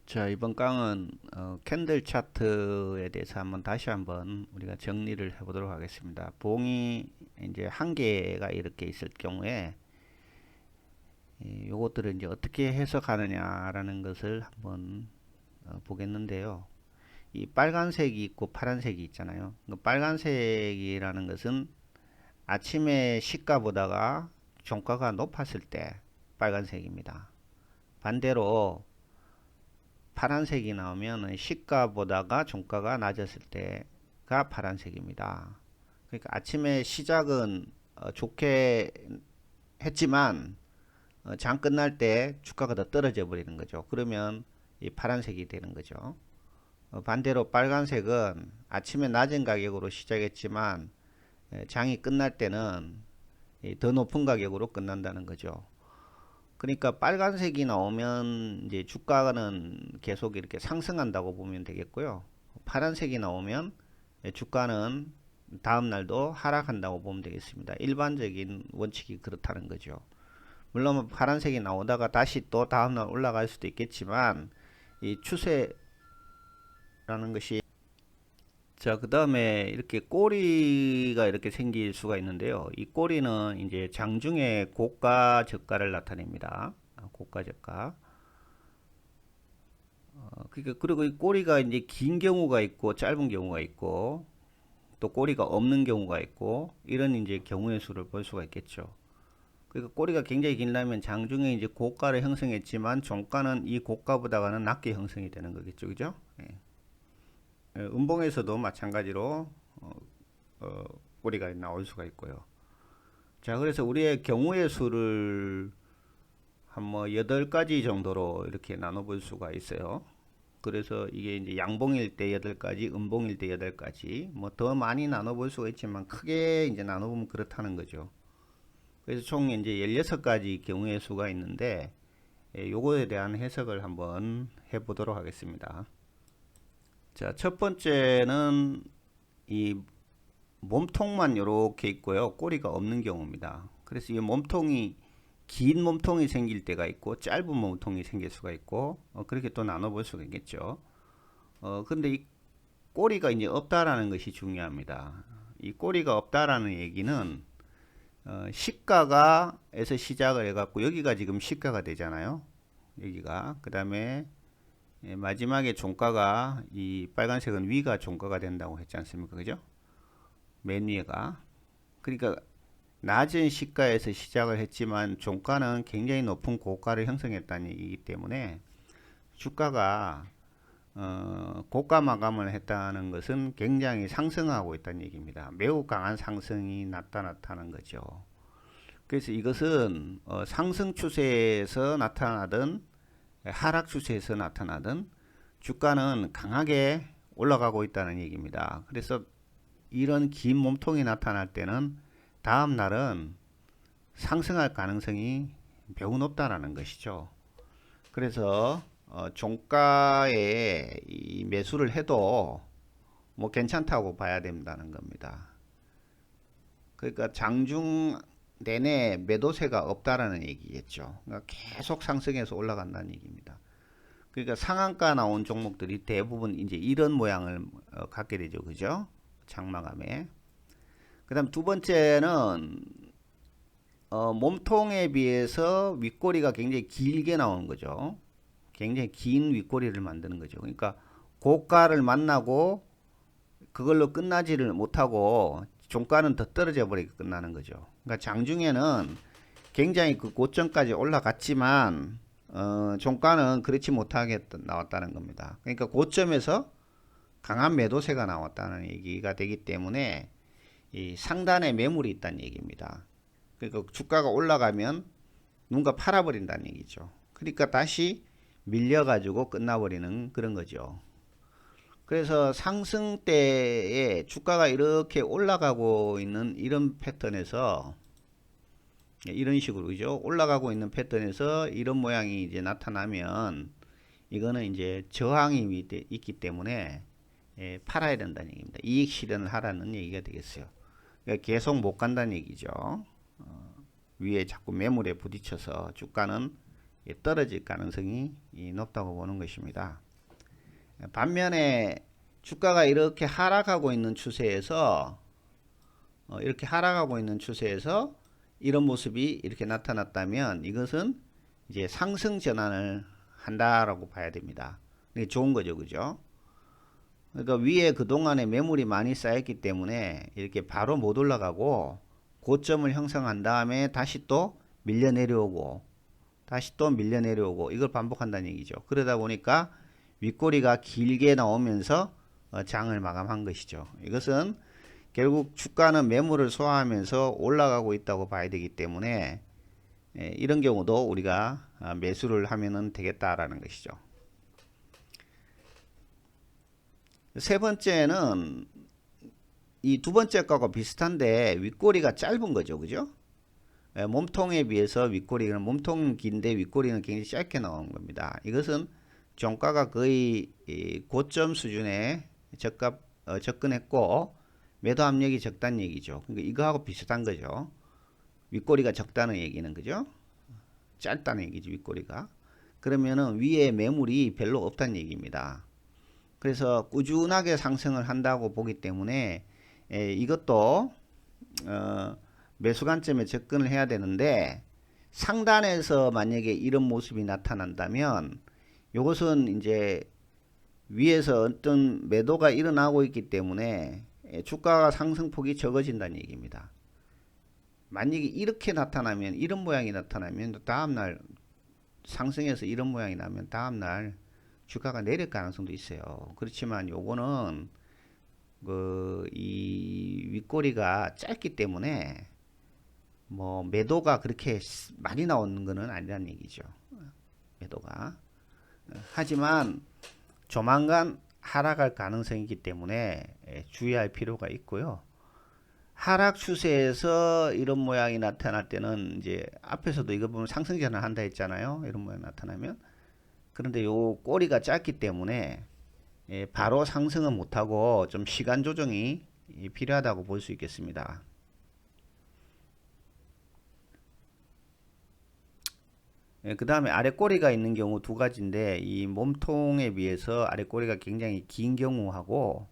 자, 이번 강은 캔들 차트에 대해서 다시 한번 우리가 정리를 해보도록 하겠습니다. 봉이 이제 한 개가 이렇게 있을 경우에 요것들을 이제 어떻게 해석하느냐라는 것을 한번 보겠는데요. 이 빨간색이 있고 파란색이 있잖아요. 그 빨간색이라는 것은 아침에 시가보다가 종가가 높았을 때 빨간색입니다. 반대로 파란색이 나오면 시가보다가 종가가 낮았을 때가 파란색입니다. 그러니까 아침에 시작은 좋게 했지만 장 끝날 때 주가가 더 떨어져 버리는 거죠. 그러면 이 파란색이 되는 거죠. 반대로 빨간색은 아침에 낮은 가격으로 시작했지만 장이 끝날 때는 더 높은 가격으로 끝난다는 거죠. 그러니까 빨간색이 나오면 이제 주가는 계속 이렇게 상승한다고 보면 되겠고요. 파란색이 나오면 주가는 다음 날도 하락한다고 보면 되겠습니다. 일반적인 원칙이 그렇다는 거죠. 물론 파란색이 나오다가 다시 또 다음 날 올라갈 수도 있겠지만 이 추세라는 것이 그 다음에 이렇게 꼬리가 이렇게 생길 수가 있는데요. 이 꼬리는 이제 장중에 고가 저가를 나타냅니다. 고가 저가. 그러니까 그리고 이 꼬리가 이제 긴 경우가 있고 짧은 경우가 있고 또 꼬리가 없는 경우가 있고 이런 이제 경우의 수를 볼 수가 있겠죠. 그러니까 꼬리가 굉장히 길다면 장중에 이제 고가를 형성했지만 종가는 이 고가보다는 낮게 형성이 되는 거겠죠, 그죠? 예. 음봉에서도 마찬가지로 어, 꼬리가 나올 수가 있고요. 자, 그래서 우리의 경우의 수를 한 뭐 8가지 정도로 이렇게 나눠볼 수가 있어요. 그래서 이게 이제 양봉일 때 8가지, 음봉일 때 8가지, 뭐 더 많이 나눠볼 수가 있지만 크게 이제 나눠보면 그렇다는 거죠. 그래서 총 이제 16가지 경우의 수가 있는데, 요거에 대한 해석을 한번 해보도록 하겠습니다. 자, 첫 번째는 이 몸통만 이렇게 있고요. 꼬리가 없는 경우입니다. 그래서 이 몸통이 긴 몸통이 생길 때가 있고 짧은 몸통이 생길 수가 있고 그렇게 또 나눠볼 수가 있겠죠. 근데 이 꼬리가 이제 없다라는 것이 중요합니다. 이 꼬리가 없다라는 얘기는 시가가에서 시작을 해갖고 여기가 지금 시가가 되잖아요. 여기가 그 다음에 마지막에 종가가 이 빨간색은 위가 종가가 된다고 했지 않습니까? 그죠? 맨 위에가. 그러니까 낮은 시가에서 시작을 했지만 종가는 굉장히 높은 고가를 형성했다는 얘기이기 때문에 주가가 고가 마감을 했다는 것은 굉장히 상승하고 있다는 얘기입니다. 매우 강한 상승이 나타났다는 거죠. 그래서 이것은 상승 추세에서 나타나든 하락 추세에서 나타나든 주가는 강하게 올라가고 있다는 얘기입니다. 그래서 이런 긴 몸통이 나타날 때는 다음 날은 상승할 가능성이 매우 높다라는 것이죠. 그래서 종가에 이 매수를 해도 뭐 괜찮다고 봐야 된다는 겁니다. 그러니까 장중 내내 매도세가 없다라는 얘기겠죠. 그러니까 계속 상승해서 올라간다는 얘기입니다. 그러니까 상한가 나온 종목들이 대부분 이제 이런 모양을 갖게 되죠. 그죠? 장마감에. 그 다음 두 번째는 몸통에 비해서 윗꼬리가 굉장히 길게 나오는 거죠. 굉장히 긴 윗꼬리를 만드는 거죠. 그러니까 고가를 만나고 그걸로 끝나지를 못하고 종가는 더 떨어져 버리게 끝나는 거죠. 그러니까 장중에는 굉장히 그 고점까지 올라갔지만 종가는 그렇지 못하게 나왔다는 겁니다. 그러니까 고점에서 강한 매도세가 나왔다는 얘기가 되기 때문에 이 상단에 매물이 있다는 얘기입니다. 그러니까 주가가 올라가면 누군가 팔아버린다는 얘기죠. 그러니까 다시 밀려가지고 끝나버리는 그런 거죠. 그래서 상승 때에 주가가 이렇게 올라가고 있는 이런 패턴에서 이런 식으로 그죠? 올라가고 있는 패턴에서 이런 모양이 이제 나타나면 이거는 이제 저항이 있기 때문에 팔아야 된다는 얘기입니다. 이익 실현을 하라는 얘기가 되겠어요. 그러니까 계속 못 간다는 얘기죠. 위에 자꾸 매물에 부딪혀서 주가는 떨어질 가능성이 높다고 보는 것입니다. 반면에 주가가 이렇게 하락하고 있는 추세에서 이런 모습이 이렇게 나타났다면 이것은 이제 상승 전환을 한다라고 봐야 됩니다. 이게 좋은 거죠, 그죠? 그러니까 위에 그동안에 매물이 많이 쌓였기 때문에 이렇게 바로 못 올라가고 고점을 형성한 다음에 다시 또 밀려 내려오고 이걸 반복한다는 얘기죠. 그러다 보니까 윗꼬리가 길게 나오면서 장을 마감한 것이죠. 이것은 결국 주가는 매물을 소화하면서 올라가고 있다고 봐야 되기 때문에 이런 경우도 우리가 매수를 하면 되겠다라는 것이죠. 세 번째는 이 두 번째 거하고 비슷한데 윗꼬리가 짧은 거죠, 그죠? 몸통에 비해서 윗꼬리는 몸통은 긴데 윗꼬리는 굉장히 짧게 나오는 겁니다. 이것은 종가가 거의 고점 수준에 접근했고 매도 압력이 적다는 얘기죠. 그러니까 이거하고 비슷한 거죠. 윗꼬리가 적다는 얘기는 그죠? 짧다는 얘기죠, 윗꼬리가. 그러면은 위에 매물이 별로 없다는 얘기입니다. 그래서 꾸준하게 상승을 한다고 보기 때문에 이것도 매수 관점에 접근을 해야 되는데 상단에서 만약에 이런 모습이 나타난다면 이것은 이제 위에서 어떤 매도가 일어나고 있기 때문에 주가가 상승폭이 적어진다는 얘기입니다. 만약에 이렇게 나타나면 이런 모양이 나타나면 다음날 상승해서 이런 모양이 나면 다음날 주가가 내릴 가능성도 있어요. 그렇지만 요거는 이 윗꼬리가 짧기 때문에 뭐 매도가 그렇게 많이 나오는 것은 아니라는 얘기죠. 매도가. 하지만 조만간 하락할 가능성이기 때문에 주의할 필요가 있고요. 하락 추세에서 이런 모양이 나타날 때는 이제 앞에서도 이거 보면 상승 전환 한다 했잖아요. 이런 모양 나타나면. 그런데 요 꼬리가 짧기 때문에 바로 상승은 못하고 좀 시간 조정이 필요하다고 볼 수 있겠습니다. 그 다음에 아래 꼬리가 있는 경우 두 가지인데 이 몸통에 비해서 아래 꼬리가 굉장히 긴 경우하고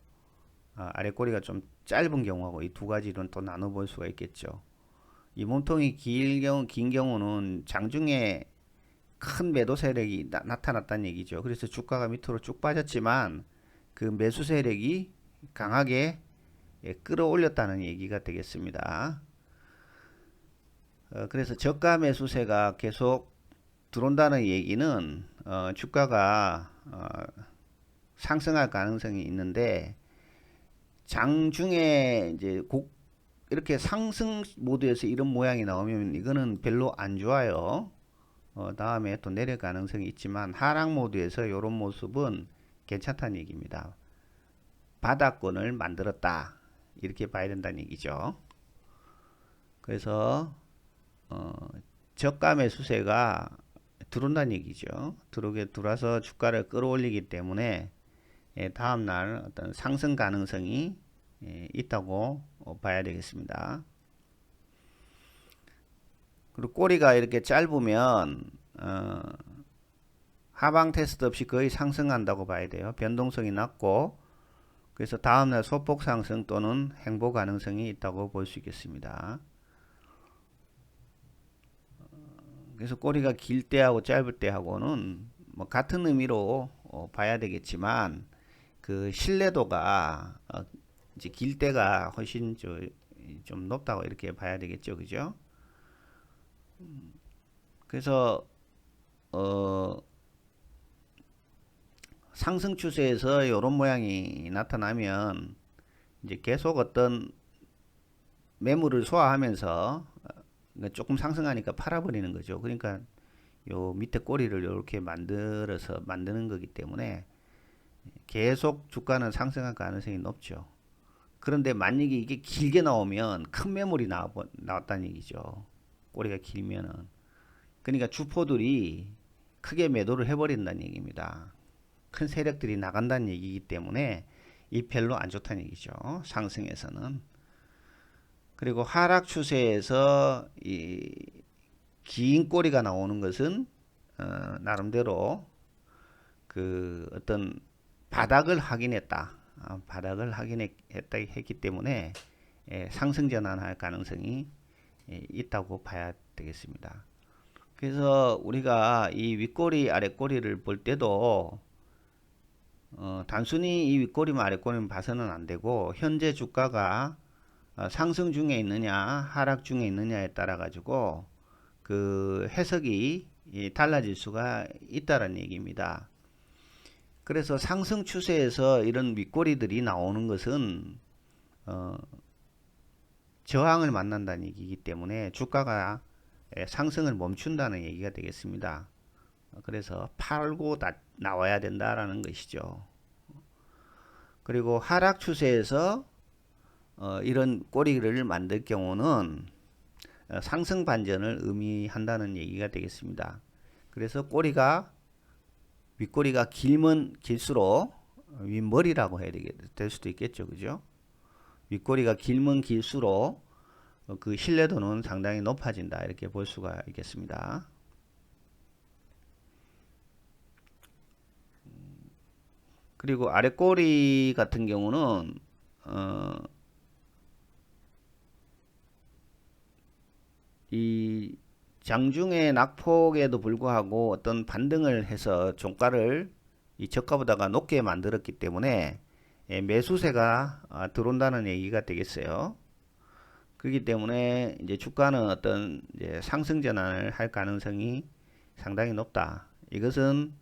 아래 꼬리가 좀 짧은 경우하고 이 두 가지로는 또 나눠 볼 수가 있겠죠. 이 몸통이 긴 경우는 장중에 큰 매도 세력이 나타났다는 얘기죠. 그래서 주가가 밑으로 쭉 빠졌지만 그 매수 세력이 강하게 끌어올렸다는 얘기가 되겠습니다. 그래서 저가 매수세가 계속 들어온다는 얘기는 주가가 상승할 가능성이 있는데 장중에 이제 이렇게 상승 모드에서 이런 모양이 나오면 이거는 별로 안 좋아요. 다음에 또 내릴 가능성이 있지만 하락 모드에서 이런 모습은 괜찮다는 얘기입니다. 바닥권을 만들었다 이렇게 봐야 된다는 얘기죠. 그래서 저가 매수세가 들어온다는 얘기죠. 들어와서 주가를 끌어올리기 때문에 다음날 어떤 상승 가능성이 있다고 봐야 되겠습니다. 그리고 꼬리가 이렇게 짧으면 하방 테스트 없이 거의 상승한다고 봐야 돼요. 변동성이 낮고 그래서 다음날 소폭 상승 또는 행보 가능성이 있다고 볼 수 있겠습니다. 그래서 꼬리가 길 때하고 짧을 때하고는 뭐 같은 의미로 봐야 되겠지만 그 신뢰도가 이제 길 때가 훨씬 좀 높다고 이렇게 봐야 되겠죠, 그죠? 그래서 상승 추세에서 이런 모양이 나타나면 이제 계속 어떤 매물을 소화하면서 조금 상승하니까 팔아버리는 거죠. 그러니까 요 밑에 꼬리를 이렇게 만드는 거기 때문에 계속 주가는 상승할 가능성이 높죠. 그런데 만약에 이게 길게 나오면 큰 매물이 나왔다는 얘기죠. 꼬리가 길면은. 그러니까 주포들이 크게 매도를 해버린다는 얘기입니다. 큰 세력들이 나간다는 얘기이기 때문에 이 별로 안 좋다는 얘기죠. 상승에서는. 그리고 하락 추세에서 이 긴 꼬리가 나오는 것은 나름대로 그 어떤 바닥을 확인했다. 바닥을 확인했다 했기 때문에 상승 전환할 가능성이 있다고 봐야 되겠습니다. 그래서 우리가 이 윗꼬리 아랫꼬리를 볼 때도 단순히 이 윗꼬리만 아랫꼬리만 봐서는 안 되고 현재 주가가 상승 중에 있느냐 하락 중에 있느냐에 따라 가지고 그 해석이 달라질 수가 있다는 얘기입니다. 그래서 상승 추세에서 이런 윗꼬리들이 나오는 것은 저항을 만난다는 얘기이기 때문에 주가가 상승을 멈춘다는 얘기가 되겠습니다. 그래서 팔고 나와야 된다라는 것이죠. 그리고 하락 추세에서 이런 꼬리를 만들 경우는 상승 반전을 의미한다는 얘기가 되겠습니다. 그래서 윗꼬리가 길면 길수록 윗머리라고 해야 될 수도 있겠죠. 그죠? 윗꼬리가 길면 길수록 그 신뢰도는 상당히 높아진다. 이렇게 볼 수가 있겠습니다. 그리고 아랫꼬리 같은 경우는 이 장중의 낙폭에도 불구하고 어떤 반등을 해서 종가를 이 저가보다가 높게 만들었기 때문에 매수세가 들어온다는 얘기가 되겠어요. 그렇기 때문에 이제 주가는 어떤 이제 상승 전환을 할 가능성이 상당히 높다. 이것은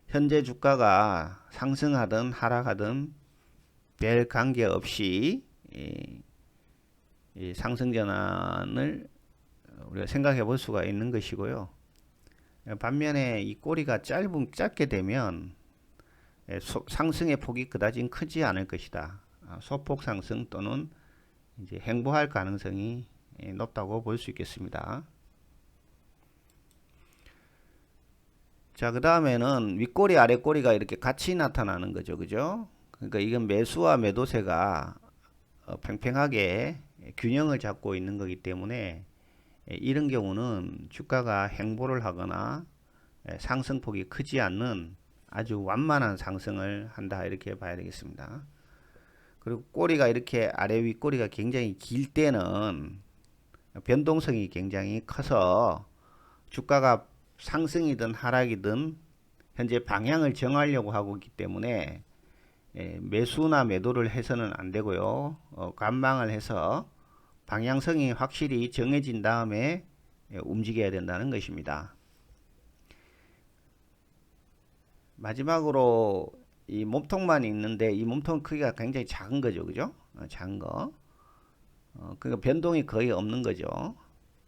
현재 주가가 상승하든 하락하든 별 관계없이 이 상승 전환을 우리가 생각해 볼 수가 있는 것이고요. 반면에 이 꼬리가 짧게 되면 상승의 폭이 그다지 크지 않을 것이다. 소폭 상승 또는 이제 횡보할 가능성이 높다고 볼 수 있겠습니다. 자, 그 다음에는 윗꼬리 아랫꼬리가 이렇게 같이 나타나는 거죠. 그죠? 그러니까 이건 매수와 매도세가 팽팽하게 균형을 잡고 있는 거기 때문에 이런 경우는 주가가 횡보를 하거나 상승폭이 크지 않는 아주 완만한 상승을 한다. 이렇게 봐야 되겠습니다. 그리고 꼬리가 이렇게 아래 윗꼬리가 굉장히 길 때는 변동성이 굉장히 커서 주가가 상승이든 하락이든 현재 방향을 정하려고 하고 있기 때문에 매수나 매도를 해서는 안 되고요. 관망을 해서 방향성이 확실히 정해진 다음에 움직여야 된다는 것입니다. 마지막으로 이 몸통만 있는데 이 몸통 크기가 굉장히 작은 거죠. 그죠? 작은 거. 그러니까 변동이 거의 없는 거죠.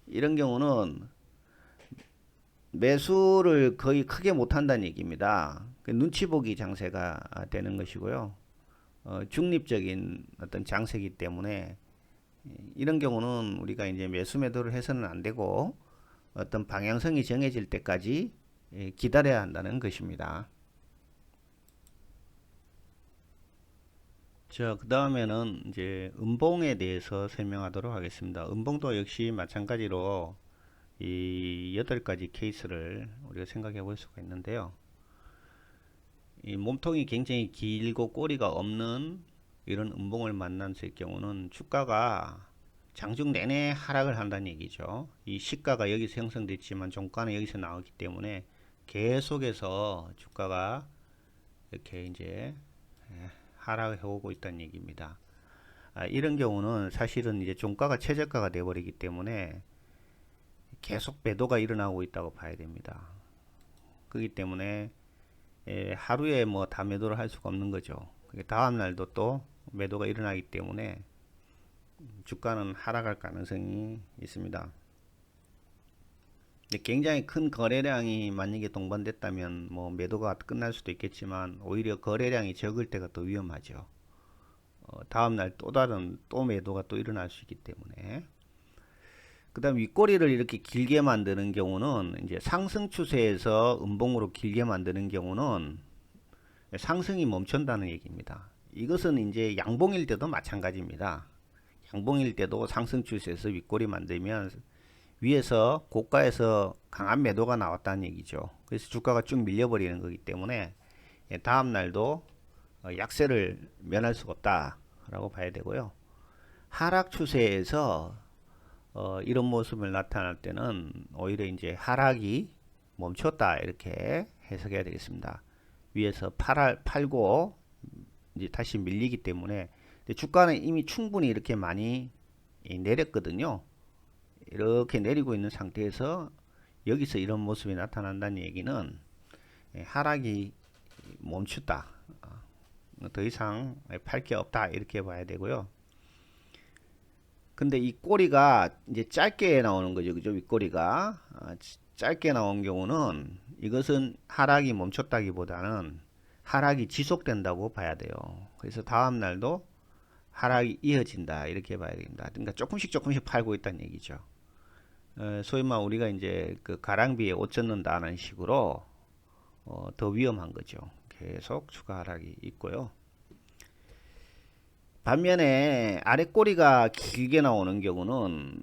이런 경우는 매수를 거의 크게 못한다는 얘기입니다. 눈치 보기 장세가 되는 것이고요. 중립적인 어떤 장세이기 때문에 이런 경우는 우리가 이제 매수 매도를 해서는 안 되고 어떤 방향성이 정해질 때까지 기다려야 한다는 것입니다. 자, 그 다음에는 이제 음봉에 대해서 설명하도록 하겠습니다. 음봉도 역시 마찬가지로 이 8가지 케이스를 우리가 생각해 볼 수가 있는데요. 이 몸통이 굉장히 길고 꼬리가 없는 이런 음봉을 만났을 경우는 주가가 장중 내내 하락을 한다는 얘기죠. 이 시가가 여기서 형성됐지만 종가는 여기서 나오기 때문에 계속해서 주가가 이렇게 이제 하락을 해오고 있다는 얘기입니다. 이런 경우는 사실은 이제 종가가 최저가가 되어버리기 때문에 계속 매도가 일어나고 있다고 봐야 됩니다. 그렇기 때문에 하루에 뭐 다 매도를 할 수가 없는 거죠. 다음 날도 또 매도가 일어나기 때문에 주가는 하락할 가능성이 있습니다. 굉장히 큰 거래량이 만약에 동반됐다면 뭐 매도가 끝날 수도 있겠지만 오히려 거래량이 적을 때가 더 위험하죠. 다음날 또 다른 매도가 또 일어날 수 있기 때문에. 그 다음 윗꼬리를 이렇게 길게 만드는 경우는 이제 상승 추세에서 음봉으로 길게 만드는 경우는 상승이 멈춘다는 얘기입니다. 이것은 이제 양봉일 때도 마찬가지입니다. 양봉일 때도 상승 추세에서 윗꼬리 만들면 위에서 고가에서 강한 매도가 나왔다는 얘기죠. 그래서 주가가 쭉 밀려버리는 거기 때문에 다음 날도 약세를 면할 수가 없다라고 봐야 되고요. 하락 추세에서 이런 모습을 나타날 때는 오히려 이제 하락이 멈췄다 이렇게 해석해야 되겠습니다. 위에서 팔고 이제 다시 밀리기 때문에 주가는 이미 충분히 이렇게 많이 내렸거든요. 이렇게 내리고 있는 상태에서 여기서 이런 모습이 나타난다는 얘기는 하락이 멈췄다. 더 이상 팔 게 없다 이렇게 봐야 되고요. 근데 이 꼬리가 이제 짧게 나오는 거죠. 그죠? 윗꼬리가 짧게 나온 경우는 이것은 하락이 멈췄다기보다는 하락이 지속된다고 봐야 돼요. 그래서 다음 날도 하락이 이어진다 이렇게 봐야 됩니다. 그러니까 조금씩 팔고 있다는 얘기죠. 소위 말 우리가 이제 그 가랑비에 옷 젖는다는 식으로 더 위험한 거죠. 계속 추가 하락이 있고요. 반면에 아래 꼬리가 길게 나오는 경우는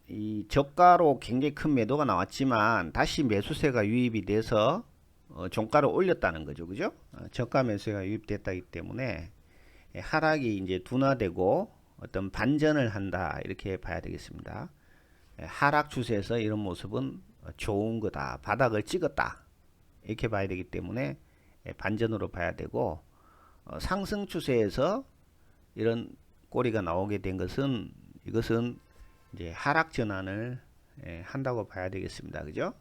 이 저가로 굉장히 큰 매도가 나왔지만 다시 매수세가 유입이 돼서 종가를 올렸다는 거죠. 그죠? 저가 매수세가 유입됐다기 때문에 하락이 이제 둔화되고 어떤 반전을 한다 이렇게 봐야 되겠습니다. 하락 추세에서 이런 모습은 좋은 거다. 바닥을 찍었다. 이렇게 봐야 되기 때문에 반전으로 봐야 되고 상승 추세에서 이런 꼬리가 나오게 된 것은 이것은 이제 하락 전환을 한다고 봐야 되겠습니다. 그죠?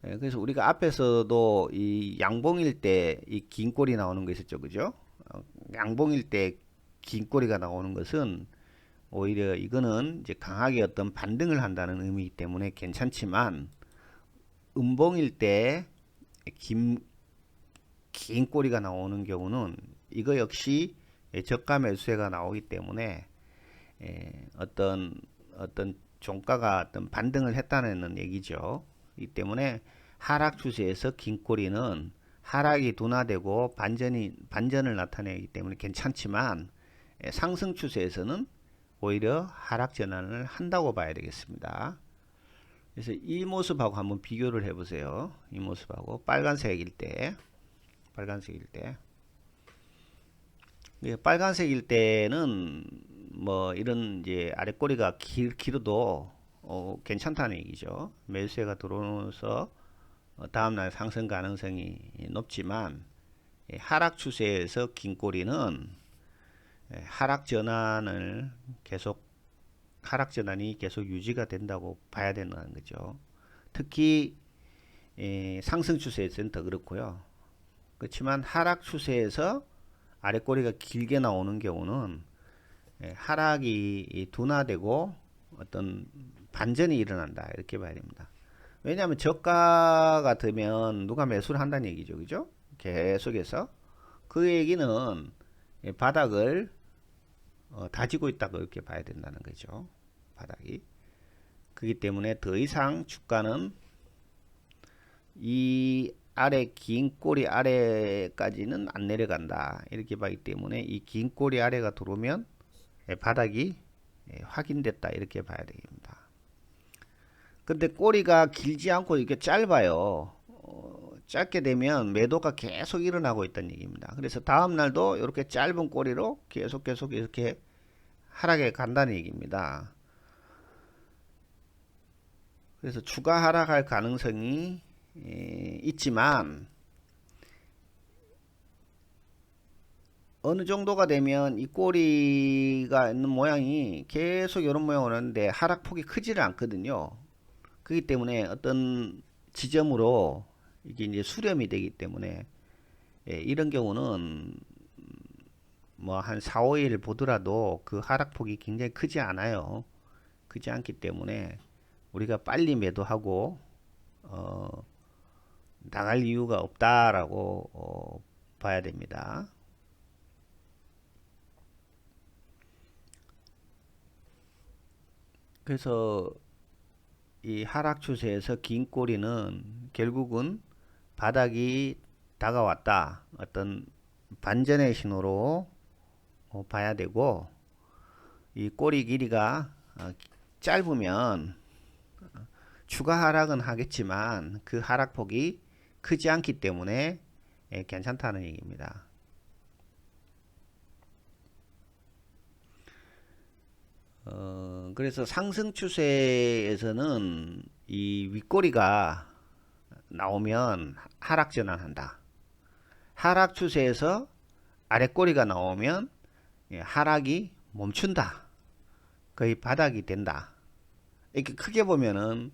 그래서 우리가 앞에서도 이 양봉일 때 이 긴 꼬리 나오는 거 있었죠. 그죠? 양봉일 때 긴 꼬리가 나오는 것은 오히려 이거는 이제 강하게 어떤 반등을 한다는 의미이기 때문에 괜찮지만 음봉일 때 긴 꼬리가 나오는 경우는 이거 역시 저가 매수세가 나오기 때문에 어떤 종가가 어떤 반등을 했다는 얘기죠. 이 때문에 하락 추세에서 긴 꼬리는 하락이 둔화되고 반전을 나타내기 때문에 괜찮지만 상승 추세에서는 오히려 하락 전환을 한다고 봐야 되겠습니다. 그래서 이 모습하고 한번 비교를 해보세요. 이 모습하고 빨간색일 때 빨간색일 때는 뭐 이런 이제 아래 꼬리가 길어도 괜찮다는 얘기죠. 매수세가 들어오면서 다음날 상승 가능성이 높지만 하락 추세에서 긴 꼬리는 하락 전환이 계속 유지가 된다고 봐야 된다는 거죠. 특히 상승 추세에서는 더 그렇고요. 그렇지만 하락 추세에서 아래 꼬리가 길게 나오는 경우는 하락이 둔화되고 어떤 반전이 일어난다 이렇게 봐야 됩니다. 왜냐하면 저가가 되면 누가 매수를 한다는 얘기죠. 그죠? 계속해서 그 얘기는 바닥을 다지고 있다고 이렇게 봐야 된다는 거죠. 바닥이. 그렇기 때문에 더 이상 주가는 이 아래 긴 꼬리 아래까지는 안 내려간다 이렇게 봐기 때문에 이 긴 꼬리 아래가 들어오면 바닥이 확인됐다 이렇게 봐야 됩니다. 근데 꼬리가 길지 않고 이렇게 짧아요. 짧게 되면 매도가 계속 일어나고 있다는 얘기입니다. 그래서 다음 날도 이렇게 짧은 꼬리로 계속 이렇게 하락에 간다는 얘기입니다. 그래서 추가 하락할 가능성이 있지만 어느 정도가 되면 이 꼬리가 있는 모양이 계속 이런 모양으로 하는데 하락폭이 크지를 않거든요. 그렇기 때문에 어떤 지점으로 이게 이제 수렴이 되기 때문에 이런 경우는 뭐 한 4, 5일 보더라도 그 하락폭이 굉장히 크지 않아요. 크지 않기 때문에 우리가 빨리 매도하고 나갈 이유가 없다라고 봐야 됩니다. 그래서 이 하락 추세에서 긴 꼬리는 결국은 바닥이 다가왔다. 어떤 반전의 신호로 봐야 되고 이 꼬리 길이가 짧으면 추가 하락은 하겠지만 그 하락폭이 크지 않기 때문에 괜찮다는 얘기입니다. 그래서 상승 추세에서는 이 윗꼬리가 나오면 하락 전환한다. 하락 추세에서 아랫꼬리가 나오면 하락이 멈춘다. 거의 바닥이 된다. 이렇게 크게 보면은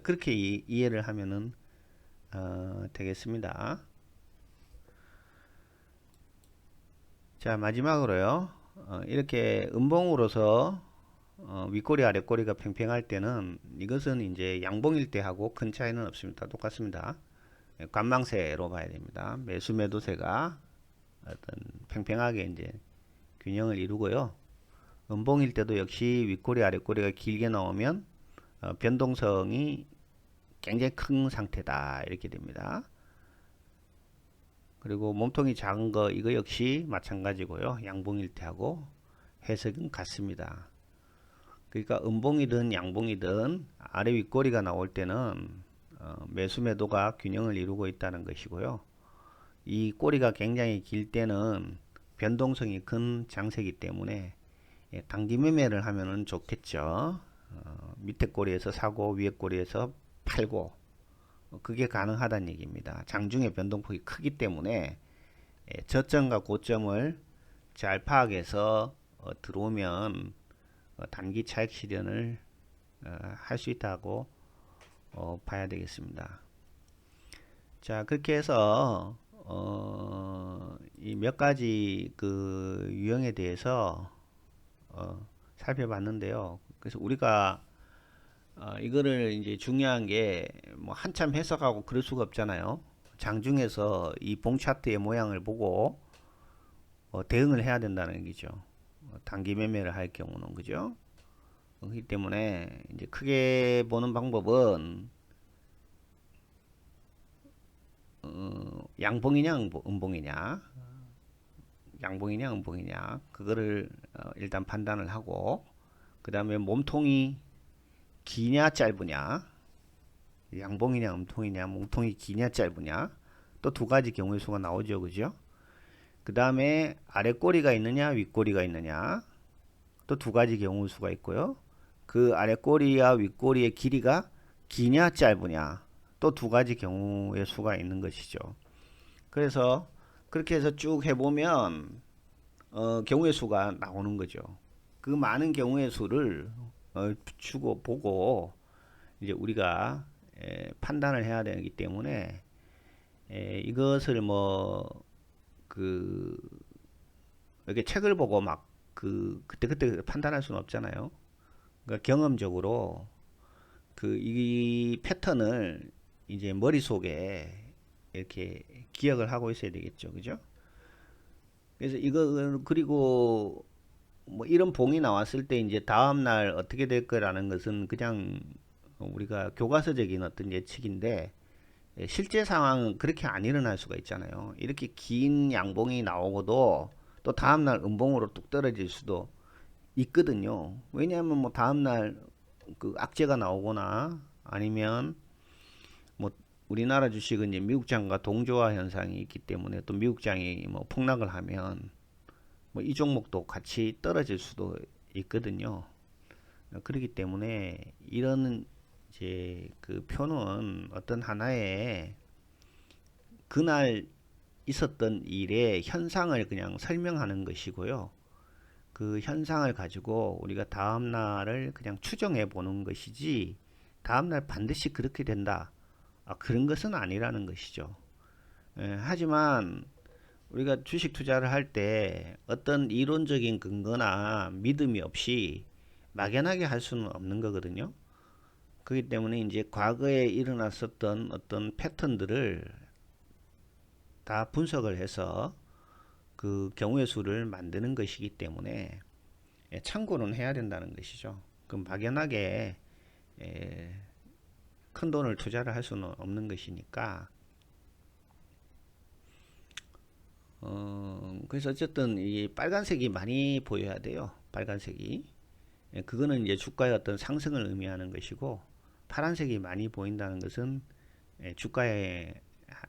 그렇게 이해를 하면은 되겠습니다. 자, 마지막으로요. 이렇게 음봉으로서 윗꼬리 아랫꼬리가 팽팽할 때는 이것은 이제 양봉일 때 하고 큰 차이는 없습니다. 똑같습니다. 관망세로 봐야 됩니다. 매수 매도세가 어떤 팽팽하게 이제 균형을 이루고요. 음봉일 때도 역시 윗꼬리 아랫꼬리가 길게 나오면 변동성이 굉장히 큰 상태다 이렇게 됩니다. 그리고 몸통이 작은 거 이거 역시 마찬가지고요. 양봉일 때하고 해석은 같습니다. 그러니까 음봉이든 양봉이든 아래 윗꼬리가 나올 때는 매수 매도가 균형을 이루고 있다는 것이고요. 이 꼬리가 굉장히 길 때는 변동성이 큰 장세이기 때문에 단기 매매를 하면은 좋겠죠. 밑에 꼬리에서 사고 위에 꼬리에서 팔고 그게 가능하다는 얘기입니다. 장중의 변동폭이 크기 때문에 저점과 고점을 잘 파악해서 들어오면 단기 차익 실현을 할 수 있다고 봐야 되겠습니다. 자, 그렇게 해서 이 몇 가지 그 유형에 대해서 살펴봤는데요. 그래서 우리가 이거를 이제 중요한 게 뭐 한참 해석하고 그럴 수가 없잖아요. 장중에서 이 봉 차트의 모양을 보고 대응을 해야 된다는 얘기죠. 단기 매매를 할 경우는 그죠? 그렇기 때문에 이제 크게 보는 방법은 양봉이냐 음봉이냐 양봉이냐 음봉이냐 그거를 일단 판단을 하고 그 다음에 몸통이 기냐 짧으냐 양봉이냐 음통이냐 몸통이 기냐 짧으냐 또 두 가지 경우의 수가 나오죠. 그죠? 그 다음에 아랫꼬리가 있느냐 윗꼬리가 있느냐 또 두 가지 경우의 수가 있고요. 그 아랫꼬리와 윗꼬리의 길이가 기냐 짧으냐 또 두 가지 경우의 수가 있는 것이죠. 그래서 그렇게 해서 쭉 해보면 경우의 수가 나오는 거죠. 그 많은 경우의 수를 주고 보고 이제 우리가 판단을 해야 되기 때문에 이것을 뭐 그 이렇게 책을 보고 막 그때그때 판단할 수는 없잖아요. 그러니까 경험적으로 이 패턴을 이제 머릿속에 이렇게 기억을 하고 있어야 되겠죠. 그죠? 그래서 이거 그리고 뭐 이런 봉이 나왔을 때 이제 다음날 어떻게 될 거라는 것은 그냥 우리가 교과서적인 어떤 예측인데 실제 상황은 그렇게 안 일어날 수가 있잖아요. 이렇게 긴 양봉이 나오고도 또 다음날 음봉으로 뚝 떨어질 수도 있거든요. 왜냐하면 뭐 다음날 그 악재가 나오거나 아니면 뭐 우리나라 주식은 이제 미국장과 동조화 현상이 있기 때문에 또 미국장이 뭐 폭락을 하면 뭐 이 종목도 같이 떨어질 수도 있거든요. 그렇기 때문에 이런 이제 그 표는 어떤 하나의 그날 있었던 일의 현상을 그냥 설명하는 것이고요. 그 현상을 가지고 우리가 다음날을 그냥 추정해 보는 것이지 다음날 반드시 그렇게 된다. 그런 것은 아니라는 것이죠. 하지만 우리가 주식 투자를 할 때 어떤 이론적인 근거나 믿음이 없이 막연하게 할 수는 없는 거거든요. 그렇기 때문에 이제 과거에 일어났었던 어떤 패턴들을 다 분석을 해서 그 경우의 수를 만드는 것이기 때문에 참고는 해야 된다는 것이죠. 그럼 막연하게 큰 돈을 투자를 할 수는 없는 것이니까 그래서 어쨌든 이 빨간색이 많이 보여야 돼요. 빨간색이. 그거는 이제 주가의 어떤 상승을 의미하는 것이고 파란색이 많이 보인다는 것은 주가의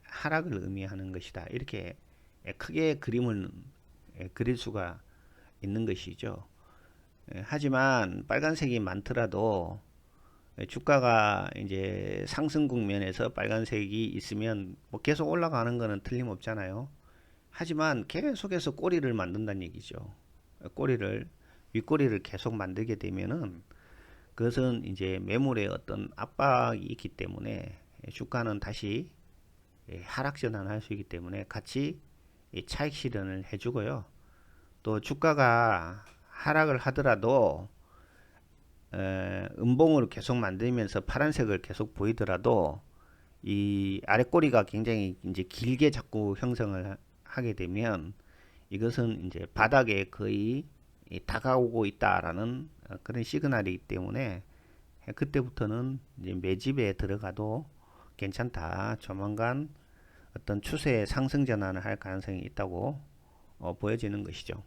하락을 의미하는 것이다. 이렇게 크게 그림을 그릴 수가 있는 것이죠. 하지만 빨간색이 많더라도 주가가 이제 상승 국면에서 빨간색이 있으면 뭐 계속 올라가는 거는 틀림없잖아요. 하지만 계속해서 꼬리를 만든다는 얘기죠. 꼬리를 윗꼬리를 계속 만들게 되면은 그것은 이제 매물의 어떤 압박이 있기 때문에 주가는 다시 하락 전환할 수 있기 때문에 같이 차익 실현을 해주고요. 또 주가가 하락을 하더라도 음봉으로 계속 만들면서 파란색을 계속 보이더라도 이 아래 꼬리가 굉장히 이제 길게 자꾸 형성을 하게 되면 이것은 이제 바닥에 거의 다가오고 있다라는 그런 시그널이기 때문에 그때부터는 이제 매집에 들어가도 괜찮다. 조만간 어떤 추세의 상승 전환을 할 가능성이 있다고 보여지는 것이죠.